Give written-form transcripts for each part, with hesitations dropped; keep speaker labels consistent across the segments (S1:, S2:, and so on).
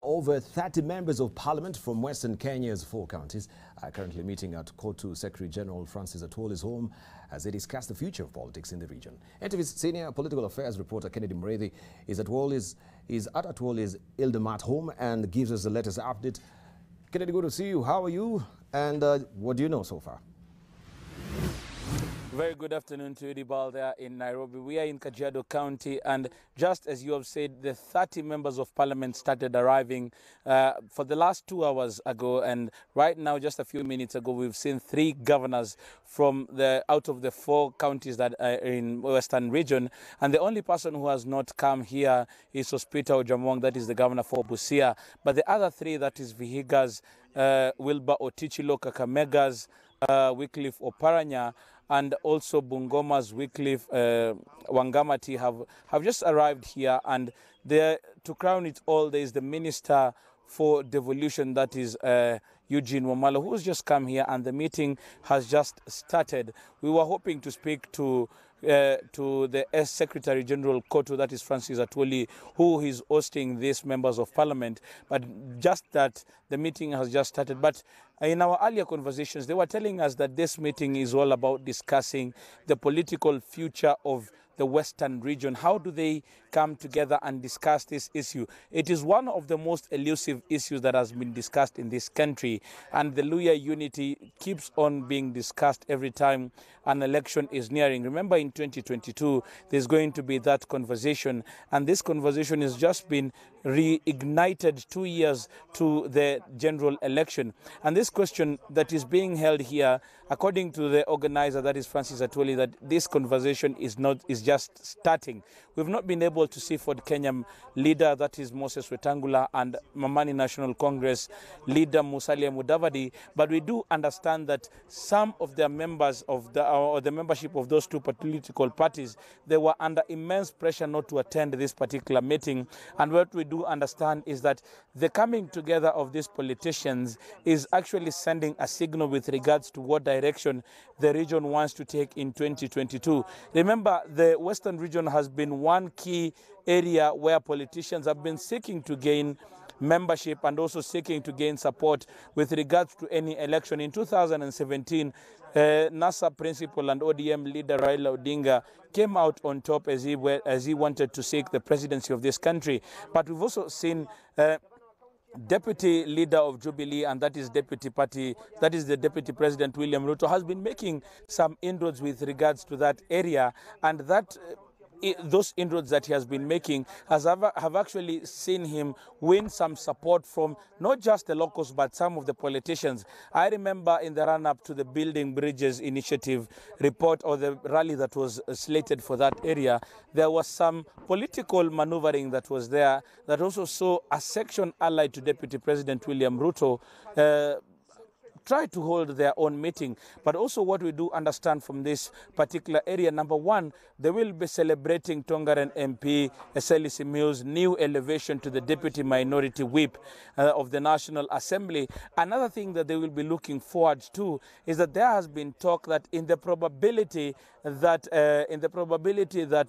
S1: Over 30 members of parliament from Western Kenya's 4 counties are currently meeting at COTU Secretary General Francis Atwoli's home as they discuss the future of politics in the region. NTV's senior political affairs reporter Kennedy Mrethi is at Atwoli's Ildemat home and gives us the latest update. Kennedy, good to see you. How are you? And what do you know so far?
S2: Very good afternoon to you, Dibal, there in Nairobi. We are in Kajiado County, and just as you have said, the 30 members of parliament started arriving for the last 2 hours ago, and right now, just a few minutes ago, we've seen 3 governors from out of the 4 counties that are in Western region, and the only person who has not come here is Sospita Ojamong, that is the governor for Busia, but the other 3, that is Vihiga's, Wilbur Otichilo, Kakamega's, Wycliffe Oparanya, and also Bungoma's Wycliffe Wangamati have just arrived here, and there, to crown it all, there is the Minister for Devolution, that is Eugene Wamalo, who's just come here, and the meeting has just started. We were hoping to speak to the Secretary General COTU, that is Francis Atwoli, who is hosting these members of parliament, but just that the meeting has just started. But in our earlier conversations, they were telling us that this meeting is all about discussing the political future of the Western region. How do they come together and discuss this issue? It is one of the most elusive issues that has been discussed in this country, and the Luhya Unity keeps on being discussed every time an election is nearing. Remember, in 2022, there's going to be that conversation, and this conversation has just been reignited 2 years to the general election. And this question that is being held here, according to the organizer, that is Francis Atwoli, that this conversation is just starting. We've not been able to see Ford Kenya leader, that is Moses Wetangula, and Mamani National Congress leader Musalia Mudavadi, but we do understand that some of their members of the membership of those 2 political parties, they were under immense pressure not to attend this particular meeting. And what we do understand is that the coming together of these politicians is actually sending a signal with regards to what direction the region wants to take in 2022. Remember, the Western region has been one key area where politicians have been seeking to gain membership and also seeking to gain support with regards to any election. In 2017, NASA principal and ODM leader Raila Odinga came out on top as he wanted to seek the presidency of this country. But we've also seen Deputy leader of Jubilee, and that is the Deputy President William Ruto, has been making some inroads with regards to that area, and that those inroads that he has been making have actually seen him win some support from not just the locals but some of the politicians. I remember in the run-up to the Building Bridges Initiative report, or the rally that was slated for that area, there was some political maneuvering that was there that also saw a section allied to Deputy President William Ruto try to hold their own meeting. But also what we do understand from this particular area, number one, they will be celebrating Tongaren MP Eseli Simiu's new elevation to the Deputy Minority Whip of the National Assembly. Another thing that they will be looking forward to is that there has been talk that in the probability that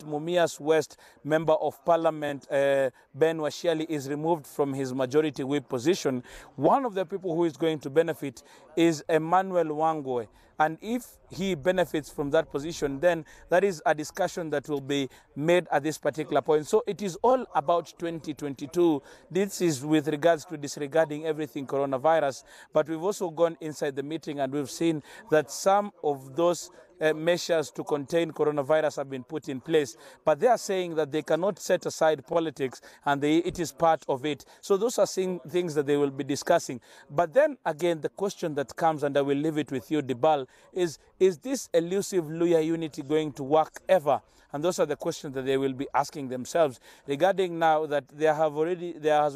S2: Mumias West Member of Parliament Ben Washiali is removed from his Majority Whip position, one of the people who is going to benefit is Emmanuel Wangwe. And if he benefits from that position, then that is a discussion that will be made at this particular point. So it is all about 2022. This is with regards to disregarding everything coronavirus. But we've also gone inside the meeting and we've seen that some of those measures to contain coronavirus have been put in place, but they are saying that they cannot set aside politics and it is part of it. So those are things that they will be discussing. But then again, the question that comes, and I will leave it with you, Dibal, is this elusive Luhya Unity going to work ever? And those are the questions that they will be asking themselves regarding now that there has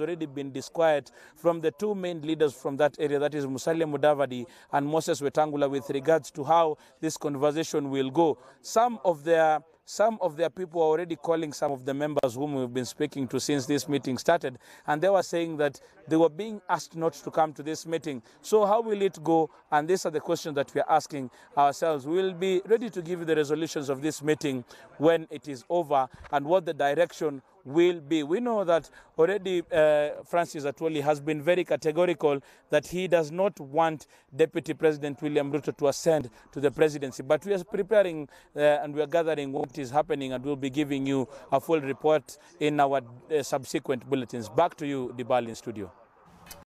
S2: already been disquiet from the 2 main leaders from that area, that is Musalia Mudavadi and Moses Wetangula, with regards to how this conversation will go. Some of their people are already calling some of the members whom we've been speaking to since this meeting started, and they were saying that they were being asked not to come to this meeting. So how will it go? And these are the questions that we are asking ourselves. We will be ready to give you the resolutions of this meeting when it is over and what the direction will be. We know that already Francis Atwoli has been very categorical that he does not want Deputy President William Ruto to ascend to the presidency. But we are preparing and we are gathering what is happening, and we'll be giving you a full report in our subsequent bulletins. Back to you, Dibal, in studio.